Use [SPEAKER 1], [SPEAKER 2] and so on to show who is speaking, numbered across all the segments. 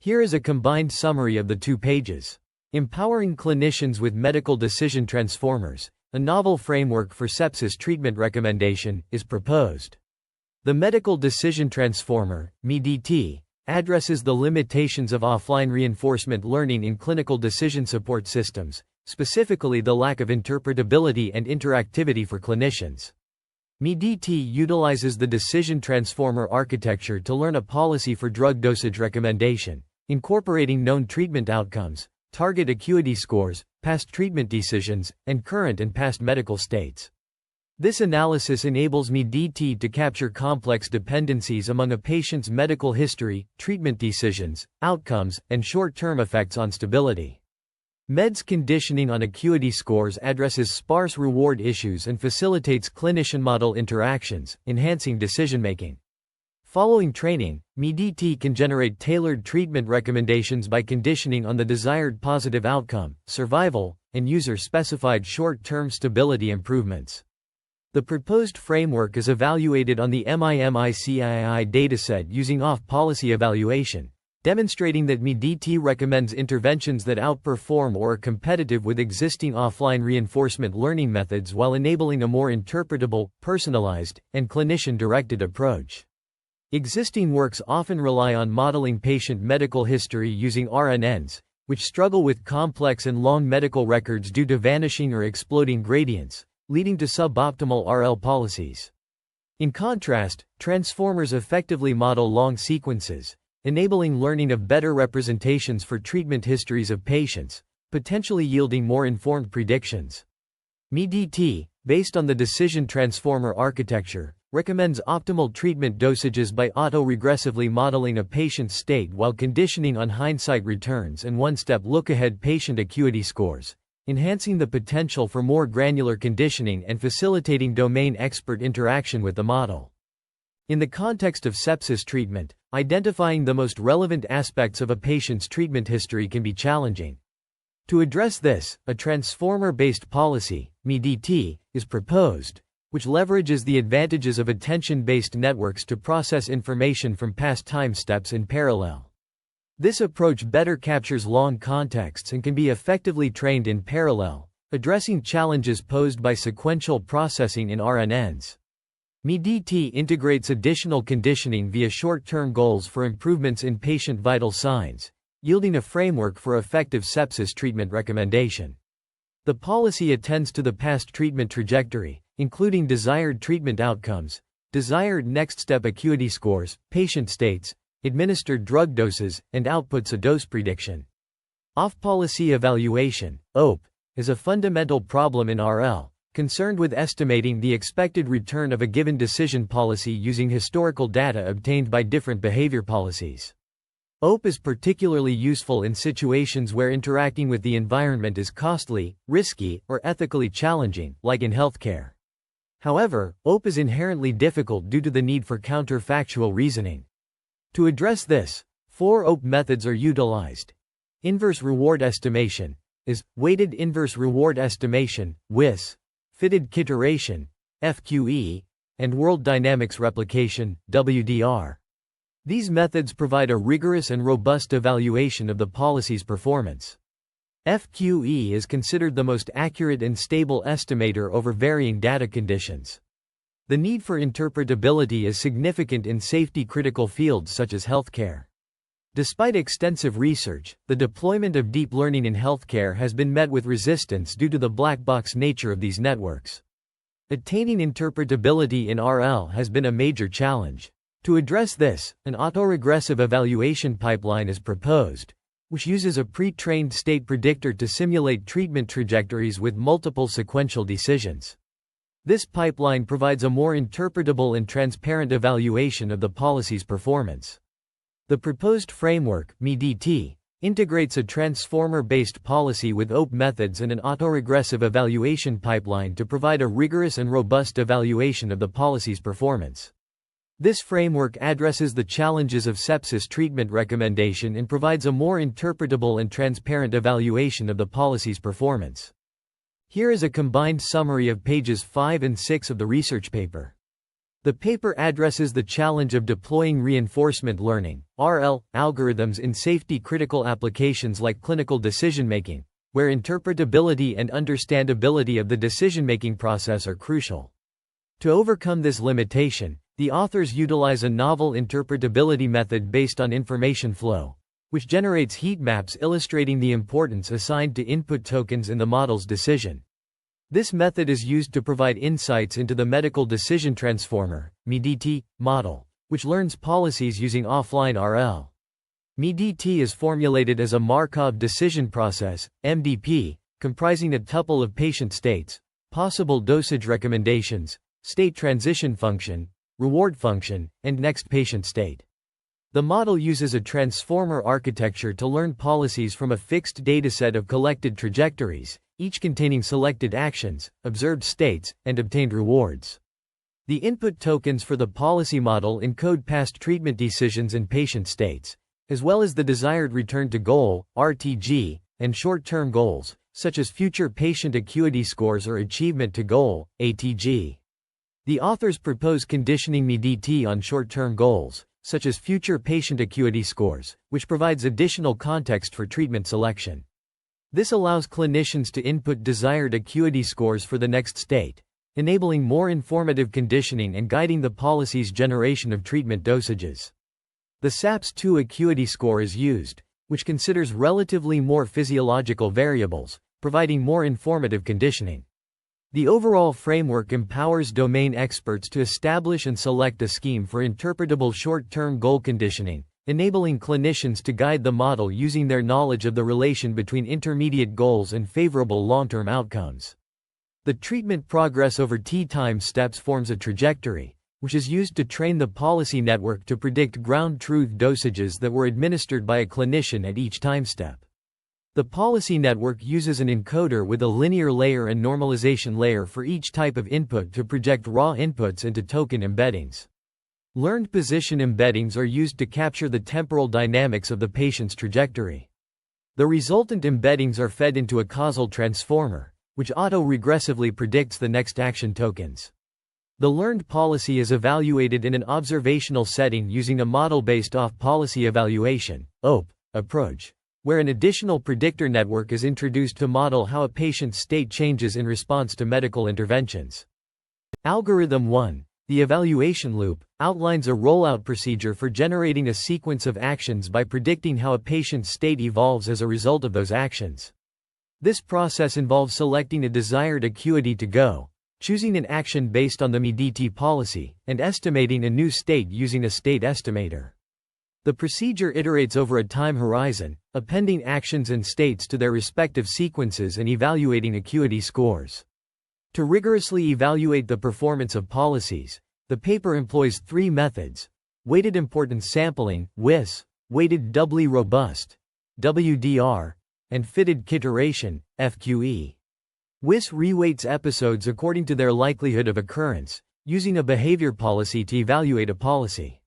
[SPEAKER 1] Here is a combined summary of the 2 pages. Empowering Clinicians with Medical Decision Transformers, a novel framework for sepsis treatment recommendation, is proposed. The Medical Decision Transformer, MeDT, addresses the limitations of offline reinforcement learning in clinical decision support systems, specifically the lack of interpretability and interactivity for clinicians. MeDT utilizes the decision transformer architecture to learn a policy for drug dosage recommendation, incorporating known treatment outcomes, target acuity scores, past treatment decisions, and current and past medical states. This analysis enables MeDT to capture complex dependencies among a patient's medical history, treatment decisions, outcomes, and short-term effects on stability. MED's conditioning on acuity scores addresses sparse reward issues and facilitates clinician-model interactions, enhancing decision-making. Following training, MeDT can generate tailored treatment recommendations by conditioning on the desired positive outcome, survival, and user-specified short-term stability improvements. The proposed framework is evaluated on the MICII dataset using off-policy evaluation, demonstrating that MeDT recommends interventions that outperform or are competitive with existing offline reinforcement learning methods while enabling a more interpretable, personalized, and clinician-directed approach. Existing works often rely on modeling patient medical history using RNNs, which struggle with complex and long medical records due to vanishing or exploding gradients, leading to suboptimal RL policies. In contrast, transformers effectively model long sequences, enabling learning of better representations for treatment histories of patients, potentially yielding more informed predictions. MeDT, based on the decision transformer architecture, recommends optimal treatment dosages by auto-regressively modeling a patient's state while conditioning on hindsight returns and one-step look-ahead patient acuity scores, enhancing the potential for more granular conditioning and facilitating domain expert interaction with the model. In the context of sepsis treatment, identifying the most relevant aspects of a patient's treatment history can be challenging. To address this, a transformer-based policy, MeDT, is proposed, which leverages the advantages of attention-based networks to process information from past time steps in parallel. This approach better captures long contexts and can be effectively trained in parallel, addressing challenges posed by sequential processing in RNNs. MeDT integrates additional conditioning via short-term goals for improvements in patient vital signs, yielding a framework for effective sepsis treatment recommendation. The policy attends to the past treatment trajectory, including desired treatment outcomes, desired next-step acuity scores, patient states, administered drug doses, and outputs a dose prediction. Off-policy evaluation, OP, is a fundamental problem in RL, concerned with estimating the expected return of a given decision policy using historical data obtained by different behavior policies. OP is particularly useful in situations where interacting with the environment is costly, risky, or ethically challenging, like in healthcare. However, OP is inherently difficult due to the need for counterfactual reasoning. To address this, 4 OP methods are utilized. Inverse reward estimation is weighted inverse reward estimation, WIS, fitted iteration, FQE, and world dynamics replication, WDR. These methods provide a rigorous and robust evaluation of the policy's performance. FQE is considered the most accurate and stable estimator over varying data conditions. The need for interpretability is significant in safety-critical fields such as healthcare. Despite extensive research, the deployment of deep learning in healthcare has been met with resistance due to the black box nature of these networks. Attaining interpretability in RL has been a major challenge. To address this, an autoregressive evaluation pipeline is proposed, which uses a pre-trained state predictor to simulate treatment trajectories with multiple sequential decisions. This pipeline provides a more interpretable and transparent evaluation of the policy's performance. The proposed framework, MeDT, integrates a transformer-based policy with OP methods and an autoregressive evaluation pipeline to provide a rigorous and robust evaluation of the policy's performance. This framework addresses the challenges of sepsis treatment recommendation and provides a more interpretable and transparent evaluation of the policy's performance. Here is a combined summary of pages 5 and 6 of the research paper. The paper addresses the challenge of deploying reinforcement learning (RL) algorithms in safety-critical applications like clinical decision-making, where interpretability and understandability of the decision-making process are crucial. To overcome this limitation, the authors utilize a novel interpretability method based on information flow, which generates heat maps illustrating the importance assigned to input tokens in the model's decision. This method is used to provide insights into the medical decision transformer (MeDT) model, which learns policies using offline RL. MeDT is formulated as a Markov decision process (MDP), comprising a tuple of patient states, possible dosage recommendations, state transition function, reward function, and next patient state. The model uses a transformer architecture to learn policies from a fixed dataset of collected trajectories, each containing selected actions, observed states, and obtained rewards. The input tokens for the policy model encode past treatment decisions and patient states, as well as the desired return to goal (RTG) and short-term goals, such as future patient acuity scores or achievement to goal (ATG). The authors propose conditioning MeDT on short-term goals, such as future patient acuity scores, which provides additional context for treatment selection. This allows clinicians to input desired acuity scores for the next state, enabling more informative conditioning and guiding the policy's generation of treatment dosages. The SAPS-2 acuity score is used, which considers relatively more physiological variables, providing more informative conditioning. The overall framework empowers domain experts to establish and select a scheme for interpretable short-term goal conditioning, enabling clinicians to guide the model using their knowledge of the relation between intermediate goals and favorable long-term outcomes. The treatment progress over T-time steps forms a trajectory, which is used to train the policy network to predict ground truth dosages that were administered by a clinician at each time step. The policy network uses an encoder with a linear layer and normalization layer for each type of input to project raw inputs into token embeddings. Learned position embeddings are used to capture the temporal dynamics of the patient's trajectory. The resultant embeddings are fed into a causal transformer, which auto-regressively predicts the next action tokens. The learned policy is evaluated in an observational setting using a model-based off-policy evaluation (OPE) approach, where an additional predictor network is introduced to model how a patient's state changes in response to medical interventions. Algorithm 1, the evaluation loop, outlines a rollout procedure for generating a sequence of actions by predicting how a patient's state evolves as a result of those actions. This process involves selecting a desired acuity to go, choosing an action based on the MeDT policy, and estimating a new state using a state estimator. The procedure iterates over a time horizon, appending actions and states to their respective sequences and evaluating acuity scores. To rigorously evaluate the performance of policies, the paper employs three methods: weighted importance sampling (WIS), weighted doubly robust (WDR), and fitted iteration (FQE). WIS reweights episodes according to their likelihood of occurrence, using a behavior policy to evaluate a policy.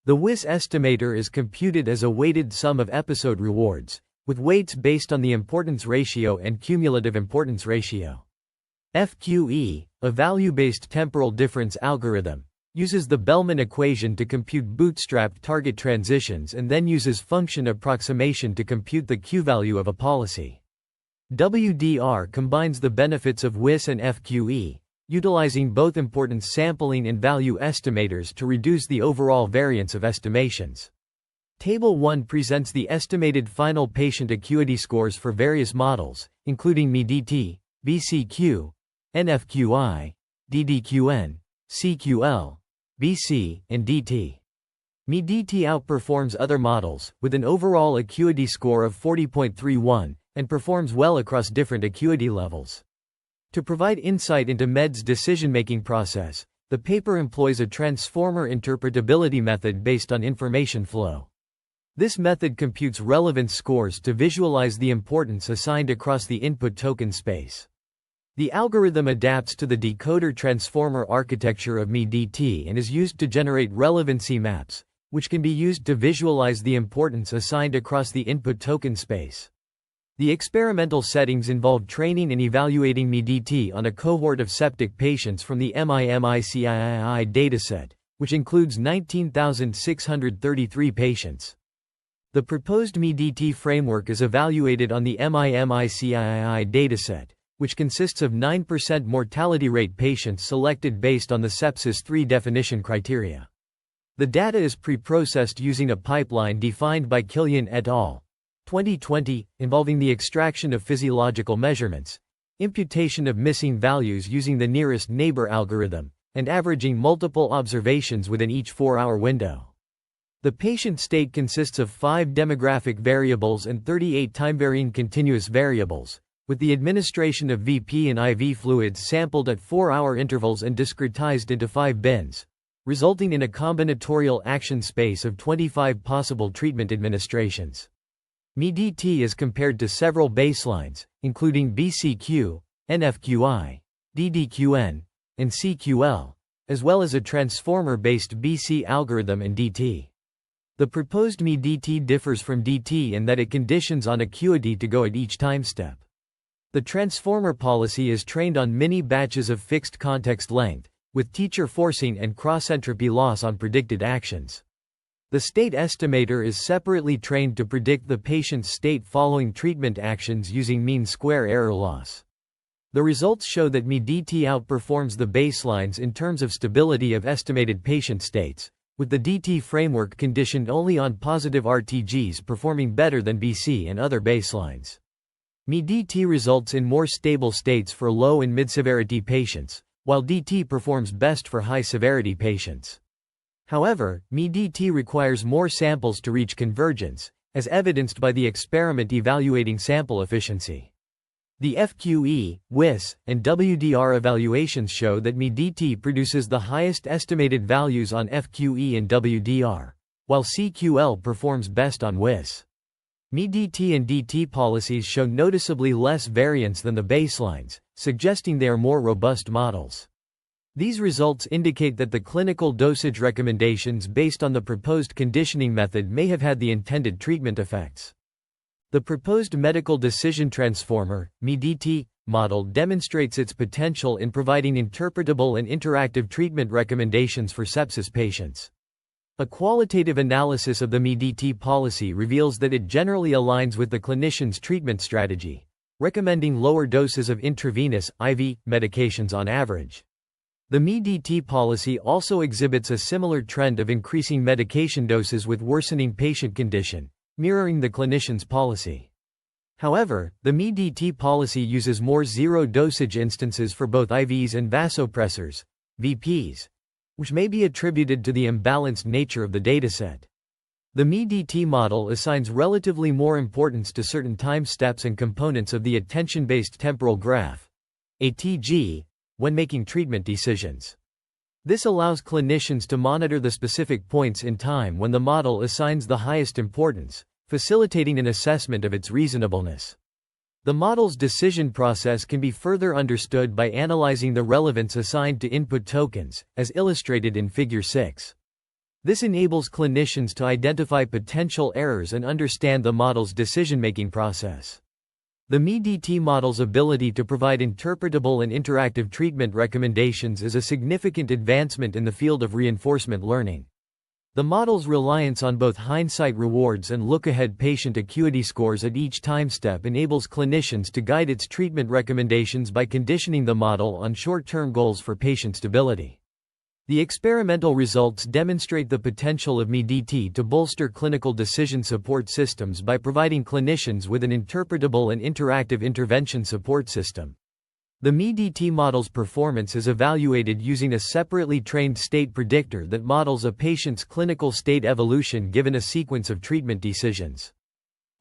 [SPEAKER 1] The WIS estimator is computed as a weighted sum of episode rewards, with weights based on the importance ratio and cumulative importance ratio. FQE, a value-based temporal difference algorithm, uses the Bellman equation to compute bootstrapped target transitions and then uses function approximation to compute the Q-value of a policy. WDR combines the benefits of WIS and FQE, utilizing both importance sampling and value estimators to reduce the overall variance of estimations. Table 1 presents the estimated final patient acuity scores for various models, including MeDT, BCQ, NFQI, DDQN, CQL, BC, and DT. MeDT outperforms other models, with an overall acuity score of 40.31, and performs well across different acuity levels. To provide insight into MED's decision-making process, the paper employs a transformer interpretability method based on information flow. This method computes relevance scores to visualize the importance assigned across the input token space. The algorithm adapts to the decoder transformer architecture of MeDT and is used to generate relevancy maps, which can be used to visualize the importance assigned across the input token space. The experimental settings involved training and evaluating MeDT on a cohort of septic patients from the Michalski dataset, which includes 19,633 patients. The proposed MeDT framework is evaluated on the Michalski dataset, which consists of 9% mortality rate patients selected based on the Sepsis 3 definition criteria. The data is pre-processed using a pipeline defined by Killian et al. 2020, involving the extraction of physiological measurements, imputation of missing values using the nearest neighbor algorithm, and averaging multiple observations within each 4-hour window. The patient state consists of 5 demographic variables and 38 time-varying continuous variables, with the administration of VP and IV fluids sampled at 4-hour intervals and discretized into 5 bins, resulting in a combinatorial action space of 25 possible treatment administrations. MeDT is compared to several baselines, including BCQ, NFQI, DDQN, and CQL, as well as a transformer-based BC algorithm and DT. The proposed MeDT differs from DT in that it conditions on acuity to go at each time step. The transformer policy is trained on mini batches of fixed context length, with teacher forcing and cross-entropy loss on predicted actions. The state estimator is separately trained to predict the patient's state following treatment actions using mean square error loss. The results show that MeDT outperforms the baselines in terms of stability of estimated patient states, with the DT framework conditioned only on positive RTGs performing better than BC and other baselines. MeDT results in more stable states for low and mid-severity patients, while DT performs best for high-severity patients. However, MeDT requires more samples to reach convergence, as evidenced by the experiment evaluating sample efficiency. The FQE, WIS, and WDR evaluations show that MeDT produces the highest estimated values on FQE and WDR, while CQL performs best on WIS. MeDT and DT policies show noticeably less variance than the baselines, suggesting they are more robust models. These results indicate that the clinical dosage recommendations based on the proposed conditioning method may have had the intended treatment effects. The proposed medical decision transformer, MeDT, model demonstrates its potential in providing interpretable and interactive treatment recommendations for sepsis patients. A qualitative analysis of the MeDT policy reveals that it generally aligns with the clinician's treatment strategy, recommending lower doses of intravenous, IV, medications on average. The MeDT policy also exhibits a similar trend of increasing medication doses with worsening patient condition, mirroring the clinician's policy. However, the MeDT policy uses more zero-dosage instances for both IVs and vasopressors, VPs, which may be attributed to the imbalanced nature of the dataset. The MeDT model assigns relatively more importance to certain time steps and components of the attention-based temporal graph, ATG, when making treatment decisions. This allows clinicians to monitor the specific points in time when the model assigns the highest importance, facilitating an assessment of its reasonableness. The model's decision process can be further understood by analyzing the relevance assigned to input tokens, as illustrated in Figure 6. This enables clinicians to identify potential errors and understand the model's decision-making process. The MeDT model's ability to provide interpretable and interactive treatment recommendations is a significant advancement in the field of reinforcement learning. The model's reliance on both hindsight rewards and look-ahead patient acuity scores at each time step enables clinicians to guide its treatment recommendations by conditioning the model on short-term goals for patient stability. The experimental results demonstrate the potential of MeDT to bolster clinical decision support systems by providing clinicians with an interpretable and interactive intervention support system. The MeDT model's performance is evaluated using a separately trained state predictor that models a patient's clinical state evolution given a sequence of treatment decisions.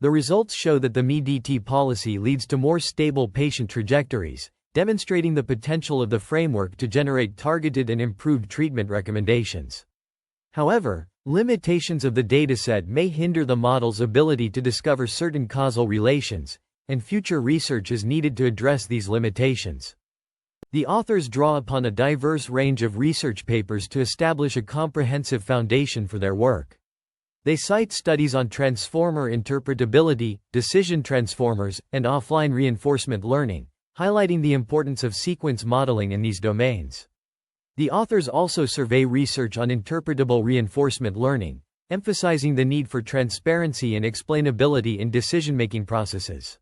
[SPEAKER 1] The results show that the MeDT policy leads to more stable patient trajectories, demonstrating the potential of the framework to generate targeted and improved treatment recommendations. However, limitations of the dataset may hinder the model's ability to discover certain causal relations, and future research is needed to address these limitations. The authors draw upon a diverse range of research papers to establish a comprehensive foundation for their work. They cite studies on transformer interpretability, decision transformers, and offline reinforcement learning, highlighting the importance of sequence modeling in these domains. The authors also survey research on interpretable reinforcement learning, emphasizing the need for transparency and explainability in decision-making processes.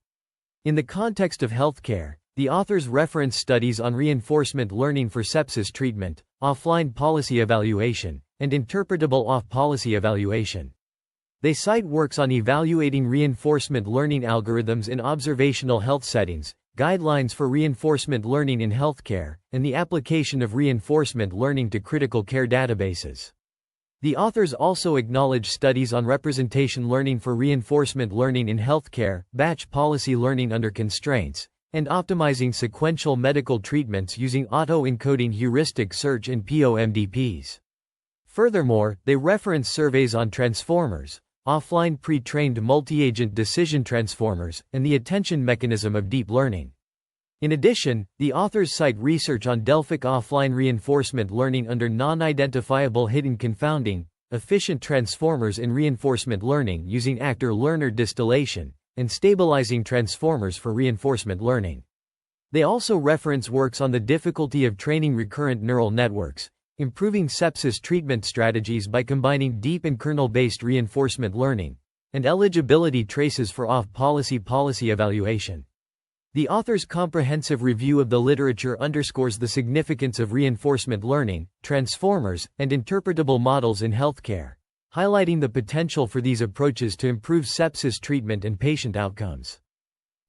[SPEAKER 1] In the context of healthcare, the authors reference studies on reinforcement learning for sepsis treatment, offline policy evaluation, and interpretable off-policy evaluation. They cite works on evaluating reinforcement learning algorithms in observational health settings, guidelines for reinforcement learning in healthcare, and the application of reinforcement learning to critical care databases. The authors also acknowledge studies on representation learning for reinforcement learning in healthcare, batch policy learning under constraints, and optimizing sequential medical treatments using auto-encoding heuristic search in POMDPs. Furthermore, they reference surveys on transformers, offline pre-trained multi-agent decision transformers, and the attention mechanism of deep learning. In addition, the authors cite research on Delphic offline reinforcement learning under non-identifiable hidden confounding, efficient transformers in reinforcement learning using actor-learner distillation, and stabilizing transformers for reinforcement learning. They also reference works on the difficulty of training recurrent neural networks, improving sepsis treatment strategies by combining deep and kernel-based reinforcement learning, and eligibility traces for off-policy policy evaluation. The author's comprehensive review of the literature underscores the significance of reinforcement learning, transformers, and interpretable models in healthcare, highlighting the potential for these approaches to improve sepsis treatment and patient outcomes.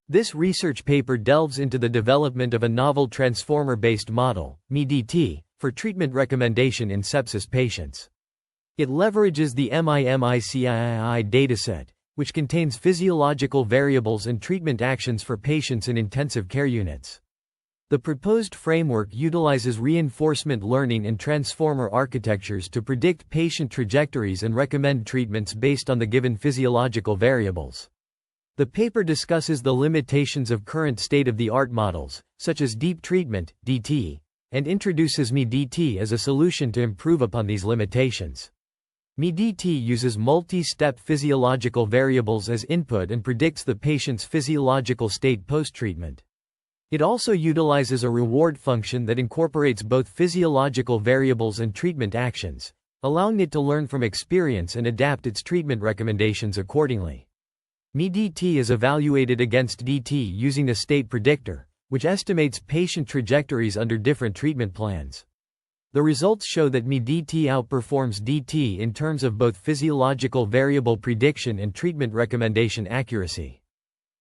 [SPEAKER 1] This research paper delves into the development of a novel transformer-based model, MeDT, for treatment recommendation in sepsis patients. It leverages the MICII dataset, which contains physiological variables and treatment actions for patients in intensive care units. The proposed framework utilizes reinforcement learning and transformer architectures to predict patient trajectories and recommend treatments based on the given physiological variables. The paper discusses the limitations of current state-of-the-art models, such as deep treatment, DT, and introduces MeDT as a solution to improve upon these limitations. MeDT uses multi-step physiological variables as input and predicts the patient's physiological state post-treatment. It also utilizes a reward function that incorporates both physiological variables and treatment actions, allowing it to learn from experience and adapt its treatment recommendations accordingly. MeDT is evaluated against DT using a state predictor, which estimates patient trajectories under different treatment plans. The results show that MeDT outperforms DT in terms of both physiological variable prediction and treatment recommendation accuracy.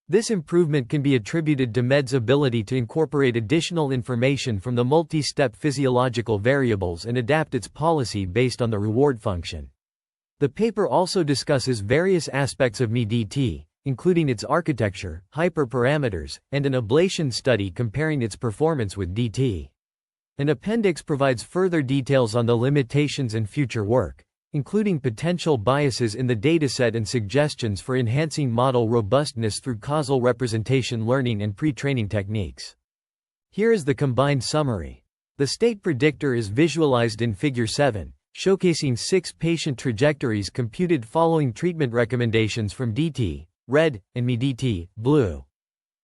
[SPEAKER 1] This improvement can be attributed to MED's ability to incorporate additional information from the multi-step physiological variables and adapt its policy based on the reward function. The paper also discusses various aspects of MeDT, including its architecture, hyperparameters, and an ablation study comparing its performance with DT. An appendix provides further details on the limitations and future work, including potential biases in the dataset and suggestions for enhancing model robustness through causal representation learning and pre-training techniques. Here is the combined summary. The state predictor is visualized in Figure 7, showcasing 6 patient trajectories computed following treatment recommendations from DT, red, and MeDT, blue.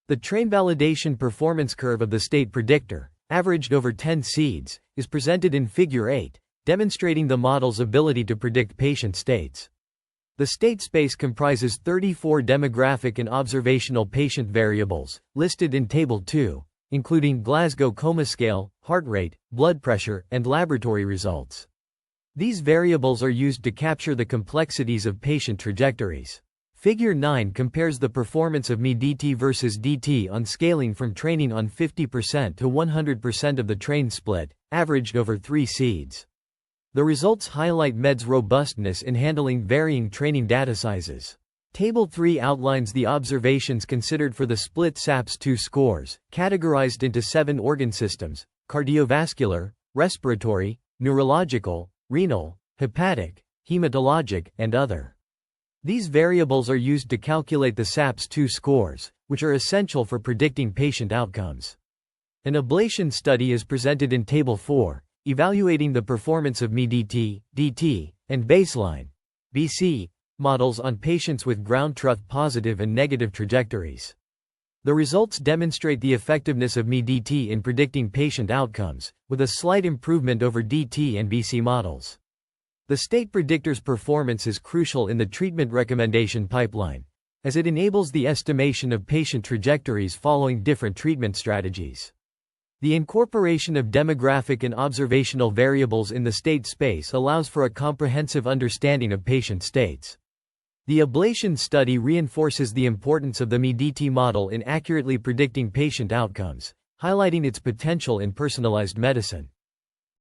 [SPEAKER 1] The train validation performance curve of the state predictor, averaged over 10 seeds, is presented in Figure 8, demonstrating the model's ability to predict patient states. The state space comprises 34 demographic and observational patient variables, listed in Table 2, including Glasgow Coma Scale, heart rate, blood pressure, and laboratory results. These variables are used to capture the complexities of patient trajectories. Figure 9 compares the performance of MeDT versus DT on scaling from training on 50% to 100% of the train split, averaged over 3 seeds. The results highlight MED's robustness in handling varying training data sizes. Table 3 outlines the observations considered for the split SAPS-2 scores, categorized into 7 organ systems: cardiovascular, respiratory, neurological, renal, hepatic, hematologic, and other. These variables are used to calculate the SAPS-2 scores, which are essential for predicting patient outcomes. An ablation study is presented in Table 4, evaluating the performance of MeDT, DT, and baseline (BC) models on patients with ground truth positive and negative trajectories. The results demonstrate the effectiveness of MeDT in predicting patient outcomes, with a slight improvement over DT and BC models. The state predictor's performance is crucial in the treatment recommendation pipeline, as it enables the estimation of patient trajectories following different treatment strategies. The incorporation of demographic and observational variables in the state space allows for a comprehensive understanding of patient states. The ablation study reinforces the importance of the MeDT model in accurately predicting patient outcomes, highlighting its potential in personalized medicine.